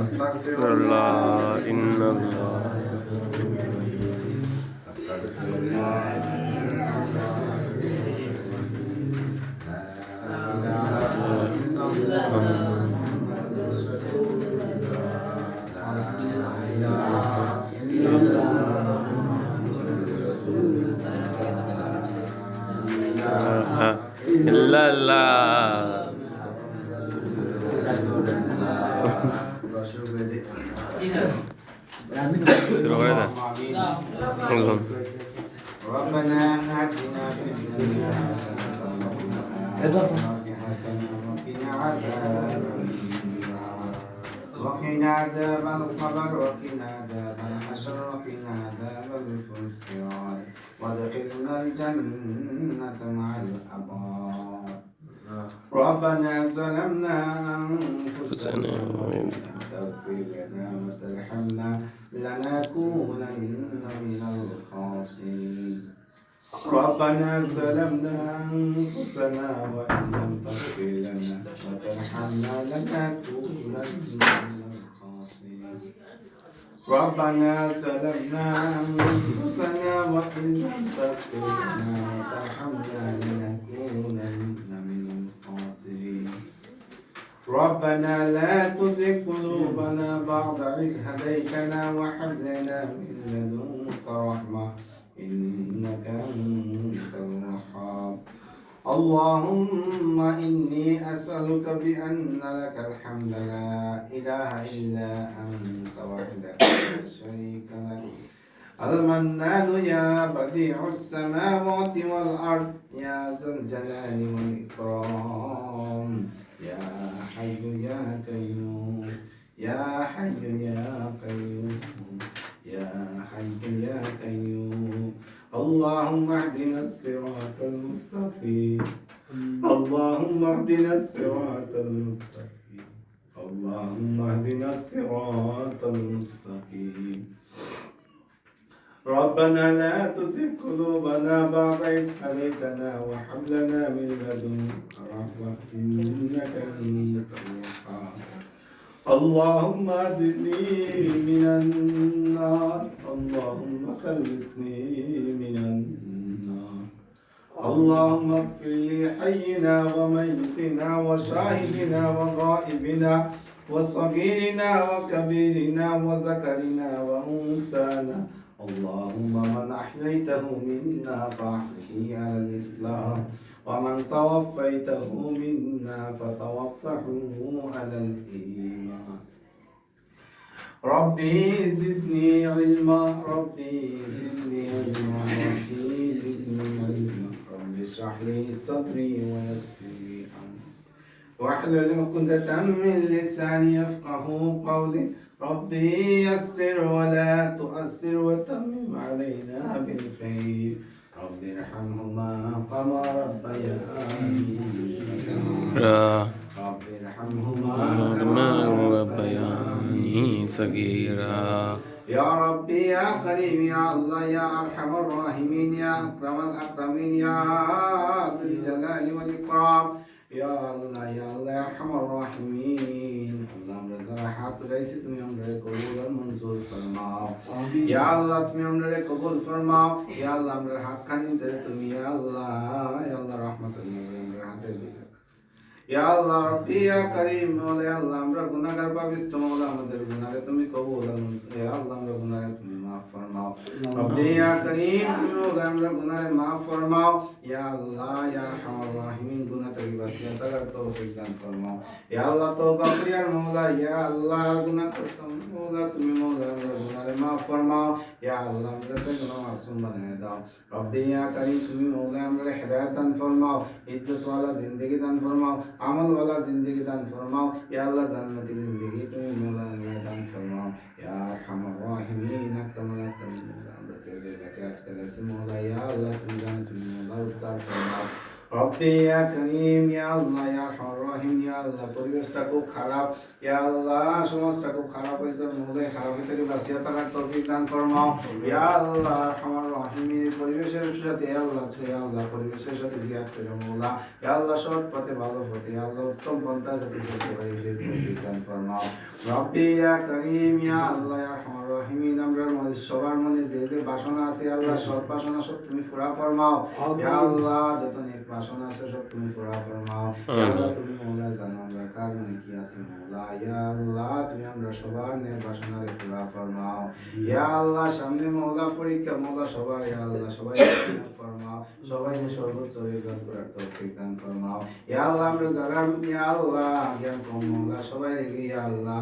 أستغفر الله إن الله أستغفر الله لا إله إلا الله محمد رسول الله لا إله إلا الله محمد رسول الله لا إله إلا الله শুরু করে দেন ربنا آتنا في الدنيا حسنة وقنا عذاب النار وقنا عذاب القبر وقنا عذاب الحشر وقنا عذاب الفسرات وادخلنا الجنة مع الأبرار ربنا ظلمنا أنفسنا وإن لم تغفر لنا وترحمنا لنكونن من الخاسرين ربنا ظلمنا أنفسنا وإن لم تغفر لنا وترحمنا لنكونن من الخاسرين ربنا ظلمنا أنفسنا وإن لم تغفر لنا وترحمنا لنكونن من الخاسرين ربنا لا تزغ قلوبنا بعد إذ هديتنا وهب لنا من لدنك رحمة إنك أنت الوهاب اللهم إني أسألك بأن لك الحمد لا إله إلا أنت وحدك لا شريك لك المنان يا بديع السماوات والأرض يا ذا الجلال والإكرام يا حي يا قيوم يا حي يا قيوم يا حي يا قيوم اللهم اهدنا الصراط المستقيم اللهم اهدنا الصراط المستقيم اللهم اهدنا الصراط المستقيم ربنا لا تزغ قلوبنا بعد إذ هديتنا وهب لنا من لدنك رحمة إنك أنت الوهاب اللهم أجرني من النار اللهم خلصني من النار اللهم اغفر لي حينا وميتنا وشاهدنا وغائبنا وصغيرنا وكبيرنا وذكرنا وأنثانا اللهم من أحييته منا فأحيه على الإسلام ومن توفيته منا فتوفه على الإيمان ربي زدني علما ربي زدني علما ربي زدني علما رب اشرح لي صدري ويسر لي أمري واحلل عقدة من لساني يفقه قولي ربي يسر ولا تؤسر وتمم علينا بالخير رب ارحمهما كما ربياني صغيرا رب ارحمهما كما ربياني صغيرا يا ربي يا كريم يا الله يا أرحم الراحمين يا أكرم الأكرمين يا ذي الجلال والإكرام يا الله يا الله يا أرحم الراحمين الله আমরা যারা হাত উঠাইছি তুমি আমাদের কবুল আর মঞ্জুর ফরমাও ইয়া আল্লাহ তুমি আমাদের কবুল ফরমাও ইয়া আল্লাহ আমাদের হাত খানিতে তুমি ইয়া আল্লাহ রহমতুল আমাদের হাতের দিকে ইয়া আল্লাহ রব্বি ইয়া কারীম মওলা আল্লাহ আমরা গুনাহগার পাপিষ্ঠ মওলা আমাদের গুনাহে তুমি কবুল আর মঞ্জুর ইয়া আল্লাহ আমরা গুনাহে তুমি maaf ফরমাও রব্বি ইয়া কারীম তুমি মওলা আমরা গুনাহে maaf ফরমাও ইয়া আল্লাহ ইয়া আরহামার রাহিমিন গুনাহ থেকে বাঁচিয়ে থাকার তৌফিক দান ফরমাও ইয়া আল্লাহ তওবা করি আর মওলা ইয়া আল্লাহ গুনাহ করতাম মওলা তুমি মওলা আমরা গুনাহে maaf ফরমাও ইয়া আল্লাহ আমরা গুনাহ মাসুম বানায়ে দাও রব্বি ইয়া কারীম তুমি মওলা আমরা হেদায়েত দান ফরমাও ইজ্জত ওয়ালা জিন্দেগি দান ফরমাও अमल वाला जिंदगी दान फरमाओ या अल्लाह जन्नती जिंदगी तुम्हें मौला में दान फरमाओ या अरहमर राहिमीन अकरमल अकरमीन আমরা যে যে জায়গায় আটকে আছি মওলা ইয়া আল্লাহ তুমি জানো তুমি মওলা উদ্ধার ফরমাও রব্বি ইয়া করিম ইয়া আল্লাহ ইয়া আরহামার রাহিম ইয়া আল্লাহ পরিবেশটা খুব খারাপ ইয়া আল্লাহ সমাজটা খুব খারাপ হয়েছে মহলে খারাপ হয়ে থেকে বাঁচিয়ে থাকার তৌফিক দান ফরমাও ইয়া আল্লাহ আরহামার রাহিম পরিবেশের সাথে ইয়া আল্লাহ পরিবেশের সাথে জিয়াদ করে মওলা ইয়া আল্লাহ সৎ পথে ভালো পথে ইয়া আল্লাহ উত্তম পন্থা যাতে চলতে পারি সেই তৌফিক দান ফরমাও রব্বি ইয়া করিম ইয়া আল্লাহ ইয়া আরহামার রাহিম আমরা সবার মনে যে যে বাসনা আছে আল্লাহ সৎ বাসনা সব তুমি পুরা ফরমাও ইয়া আল্লাহ যত নেক বাসনা আছে সব তুমি পুরা ফরমাও ইয়া আল্লাহ তুমি মওলা জানো আমরা কার মনে কি আছে মওলা ইয়া আল্লাহ তুমি আমরা সবার নেক বাসনারে পুরা ফরমাও ইয়া আল্লাহ সামনে মওলা পরীক্ষা মওলা সবার ইয়া আল্লাহ সবাই ফরমাও সবাই সর্বোচ্চ রেজাল্ট করার তৌফিক দান ফরমাও ইয়া আল্লাহ আমরা যারা ইয়া আল্লাহ জ্ঞান কম মওলা সবাই রেগে ইয়া আল্লাহ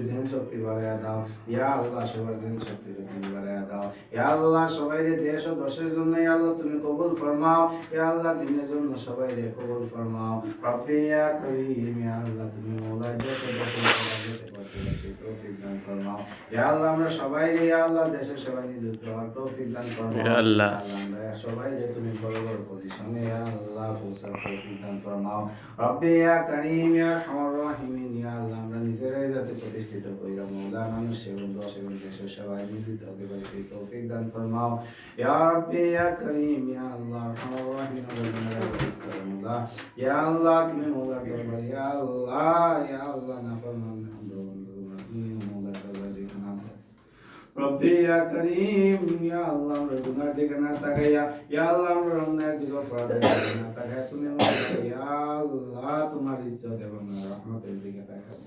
জেন শক্তি বাড়ায়া দাও ইয়া আল্লাহ সবার জেন শক্তি বাড়ায়া দাও ইয়া আল্লাহ সবাই দেশ ও দশের জন্য ইয়া আল্লাহ তুমি কবুল ফরমাও ইয়া আল্লাহ দিনের জন্য সবাই কবুল ফরমাও রব্বি ইয়া করিম ইয়া আল্লাহ তুমি মওলা দেশ ও দশের তৌফিক দান ফরমাও ইয়া আল্লাহ আমরা সবাই ইয়া আল্লাহ দেশের সেবায় নিযুক্ত হওয়ার তৌফিক দান ফরমাও ইয়া আল্লাহ আমরা সবাই তুমি বড় বড় পজিশনে ইয়া আল্লাহ পৌঁছার তৌফিক দান ফরমাও রব্বি ইয়া করিম ইয়া আরহামার রাহিম ইয়া আল্লাহ আমরা নিজেরাই যাতে প্রতিষ্ঠিত কইরা মওলা মানুষ এবং দশ এবং দেশের সেবায় নিয়োজিত হতে পারি সেই তৌফিক দান ফরমাও ইয়া রব্বি ইয়া করিম ইয়া আল্লাহ আরহামার রাহিম মওলা ইয়া আল্লাহ তুমি মওলার দরবার ইয়া আল্লাহ নাফরমান মওলার দরবার যেখানে রব্বি ইয়া করিম ইয়া আল্লাহ আমরা গুনার দিকে না তাকাইয়া ইয়া আল্লাহ আমরা অন্যায়ের দিকে অপরাধের দিকে না তাকাইয়া তুমি ইয়া আল্লাহ তোমার ইজ্জত এবং রহমতের দিকে তাকাও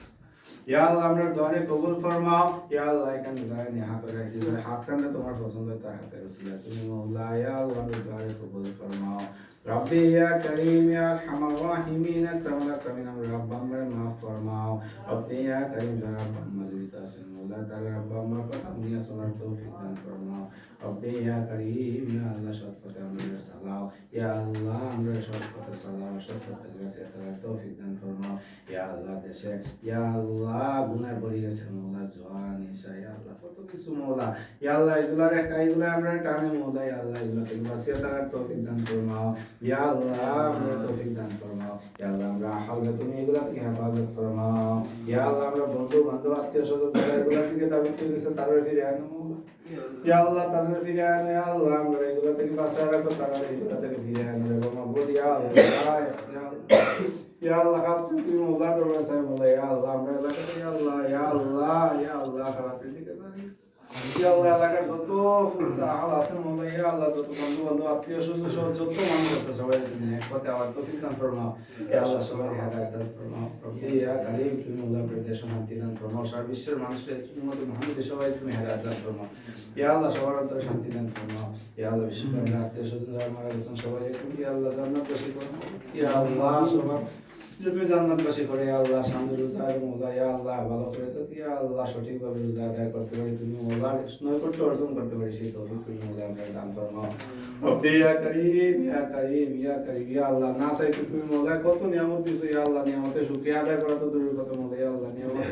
ইয়া আল্লাহ আমরা দোয়ারে কবুল ফরমাও ইয়া আল্লাহ এখানে যারা নিহাত রাখছি যারা হাত কান্না তোমার পছন্দ তার হাতের উসিলা তুমি মওলা ইয়া আল্লাহ আমরা দোয়ারে কবুল ফরমাও রব্বি ইয়া করিম ইয়া আরহামার রাহিমিন আকরামাল আকরামিন আমরা রব্ব আমরা মাফ ফরমাও রব্বি ইয়া করিম যারা মাজুরিত আছেন মওলা তারা রব্ব আমার কথা নিয়ে চলার তৌফিক দান ফরমাও রব্বি ইয়া করিম ইয়া আল্লাহ সৎ পথে আমাদের চালাও ইয়া আল্লাহ আমরা সৎ পথে চালাও সৎ পথে গেছে তার তৌফিক দান ফরমাও ইয়া আল্লাহ দেশে ইয়া আল্লাহ গুনাহ করে গেছে মওলা জওয়ান ইসা ইয়া আল্লাহ কত কিছু মওলা ইয়া আল্লাহ এগুলার একটা এগুলা আমরা টানে মওলা ইয়া আল্লাহ এগুলা থেকে বাঁচিয়ে থাকার তৌফিক দান ফরমাও ইয়া আল্লাহ আমরা তৌফিক দান ফরমাও ইয়া আল্লাহ আমরা হালকা তুমি এগুলা থেকে হেফাজত ফরমাও ইয়া আল্লাহ আমরা বন্ধু বান্ধব আত্মীয় স্বজন যারা এগুলা থেকে দাবি করে গেছে তারা ফিরে আনো মওলা ইয়া আল্লাহ তারা ফিরে আনো ইয়া আল্লাহ আমরা এগুলা থেকে বাঁচায় রাখো তারা এগুলা থেকে ফিরে আনো রে মাবুদ ইয়া আল্লাহ ইয়া আল্লাহ খাস তুমি মওলা দরবার সাহেব মওলা ইয়া আল্লাহ আমরা এলাকা ইয়া আল্লাহ ইয়া আল্লাহ ইয়া আল্লাহ খারাপের দিকে জানি ইয়া আল্লাহ এলাকার যত আহাল আছে মওলা ইয়া আল্লাহ যত বন্ধু বান্ধব আত্মীয় স্বজন সহ যত মানুষ আছে সবাই তুমি একসাথে আবার তৌফিক দান ফরমাও ইয়া আল্লাহ সবাই হেদায়েত দান ফরমাও রব্বি ইয়া করিম তুমি মওলা প্রদেশ শান্তি দান ফরমাও সারা বিশ্বের মানুষের উম্মত মুহাম্মদ সবাই তুমি হেদায়েত দান ফরমাও ইয়া আল্লাহ সবার অন্তরে শান্তি দান ফরমাও ইয়া আল্লাহ বিশ্বের আত্মীয় স্বজন যারা মারা গেছেন সবাই তুমি ইয়া আল্লাহ জান্নাতবাসী করো ইয়া আল্লাহ সবার যে তুমি জান্নাতবাসী করে ইয়া আল্লাহ সামনে রোজা মওলা ইয়া আল্লাহ ভালো করে যাতে ইয়া আল্লাহ সঠিকভাবে রোজা আদায় করতে পারি তুমি মওলার নৈকট্য অর্জন করতে পারি সেই তৌফিক তুমি মওলা আমরা দান ফরমাও রব্বি ইয়া করিম ইয়া করিম ইয়া করিম ইয়া আল্লাহ না চাইতে তুমি মওলা কত নিয়ামত দিছো ইয়া আল্লাহ নিয়ামতের শুকরিয়া আদায় করা তো দূরের কথা মওলা ইয়া আল্লাহ নিয়ামত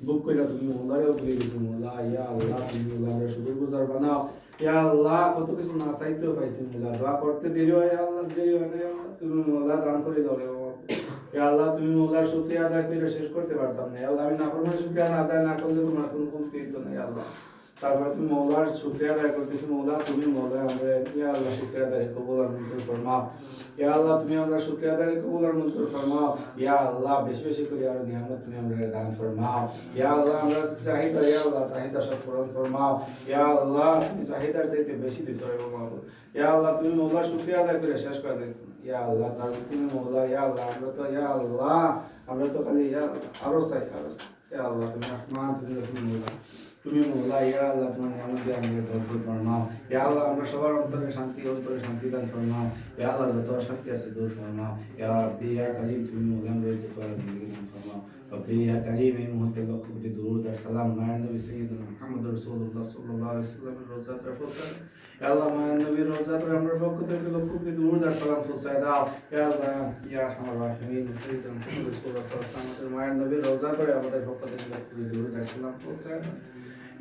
বুক কইরা তুমি মওলারে উপরে দিছো মওলা ইয়া আল্লাহ তুমি মওলা আমরা শুকরগুজার বানাও ইয়া আল্লাহ কত কিছু না চাইতেও পাইছি মওলা দোয়া করতে দেরি হয় ইয়া আল্লাহ দেরি হয় না ইয়া আল্লাহ তুমি মওলা দান করে দাও রে ইয়া আল্লাহ তুমি মওলার শুকরিয়া আদায় করে শেষ করতে পারতাম না ইয়া আল্লাহ আমি নাফরমানি শুকরিয়া আদায় না করলে তোমার কোনো কমতি হতো না ইয়া আল্লাহ তারপরে তুমি মওলার শুকরিয়া আদায় করতেছো মওলা তুমি মওলা আমরা ইয়া আল্লাহ শুকরিয়া আদায় কবুল আর মঞ্জুর ফরমাও ইয়া আল্লাহ তুমি আমরা শুকরিয়া আদায় কবুল আর মঞ্জুর ফরমাও ইয়া আল্লাহ বেশি বেশি করে আর নিয়ামত তুমি আমরা দান ফরমাও ইয়া আল্লাহ আমরা চাহিদা ইয়া আল্লাহ চাহিদা সব পূরণ ফরমাও ইয়া আল্লাহ তুমি চাহিদার চাইতে বেশি দিছো রে মাবুদ ইয়া আল্লাহ তুমি মওলার শুকরিয়া আদায় করে শেষ করে দিতে ইয়া আল্লাহ তারপর তুমি মওলা ইয়া আল্লাহ আমরা তো খালি ইয়া আরো চাই ইয়া আল্লাহ তুমি রহমান তুমি রহিম মওলা তুমি মওলা ইয়া আল্লাহ তোমার নিয়ামত দিয়ে আমাদের তৌফিক ফরমাও ইয়া আল্লাহ আমরা সবার অন্তরে শান্তি দান ফরমাও ইয়া আল্লাহ যত অশান্তি আছে দূর ফরমাও ইয়া রাব্বি ইয়া কারীম তুমি মওলা আমাদের যত জিন্দেগি দান ফরমাও রব্বি ইয়া কারীম এই মুহূর্তে লক্ষ কোটি দুরূদ আর সালাম মায়ের নবী সাইয়্যিদুনা মুহাম্মদ রাসূলুল্লাহ সাল্লাল্লাহু আলাইহি ওয়াসাল্লামের রওজাত রাফসাল ইয়া আল্লাহ মায়ের নবীর রওজাত আমরা পক্ষ থেকে লক্ষ কোটি দুরূদ আর সালাম পৌঁছায় দাও ইয়া আল্লাহ ইয়া আরহামার রাহিমিন সাইয়্যিদুনা মুহাম্মদ রাসূলুল্লাহ সাল্লাল্লাহু আলাইহি ওয়াসাল্লাম আমাদের রওজাত আমাদের পক্ষ থেকে লক্ষ কোটি দুরূদ আর সালাম পৌঁছায় দাও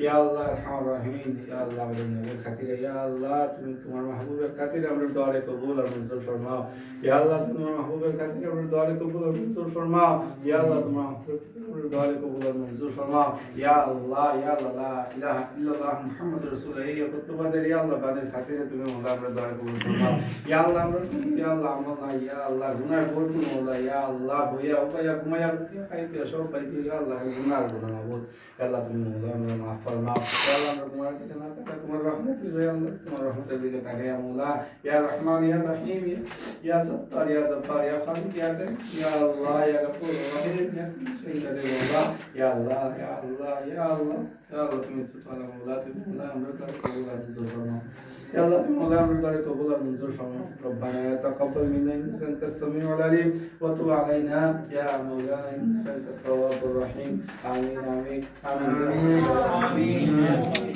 ইয়া আল্লাহ আরহামার রাহিমিন, ইয়া আল্লাহ আমাদের নবীর খাতিরে, ইয়া আল্লাহ তুমি তোমার মাহবুবের খাতিরে আমাদের দোয়া কবুল আর মঞ্জুর ফরমাও। ইয়া আল্লাহ তুমি তোমার মাহবুবের খাতিরে আমাদের দোয়া কবুল আর মঞ্জুর ফরমাও। ইয়া আল্লাহ তোমার মাহবুবের দোয়া কবুল আর মঞ্জুর ফরমাও। ইয়া আল্লাহ লা ইলাহা ইল্লাল্লাহ মুহাম্মাদুর রাসূলুল্লাহ, এই কুতুবাদের ইয়া আল্লাহ বাদের খাতিরে তুমি মোলা আমাদের দোয়া কবুল ফরমাও। ইয়া আল্লাহ আমরা, ইয়া আল্লাহ আমরা, ইয়া আল্লাহ গুনাহ করব মোলা, ইয়া আল্লাহ বইয়া উপায়া ঘুমায়া খাইতে সব পাইতে, ইয়া আল্লাহ গুনাহ করব মাবুদ। আল্লাহ তুমি মোলা আমরা মাফ ফরমাও। ইয়া আল্লাহ আমরা তোমার দিকে না তাকাই, তোমার রহমতের দিকে, আল্লাহ তোমার রহমতের দিকে তাকাই মোলা। ইয়া রহমান ইয়া রহিম ইয়া সত্তার ইয়া জব্বার ইয়া খালিক ইয়া করিম, ইয়া আল্লাহ ইয়া গফুর রহিম ইয়া সাইয়্যিদ মোলা। ইয়া আল্লাহ ইয়া আল্লাহ ইয়া আল্লাহ, ইয়া আল্লাহ তুমি সুবহানাল্লাহ মোলা, তুমি মোলা আমরা দোয়া কবুল আর মঞ্জুর ফরমাও। يا الله مولا من ذلك قبول المنزور فرما. ربنا تقبل منا انك انت السميع العليم وتب علينا يا مولانا انك انت التواب الرحيم. امين امين امين, آمين.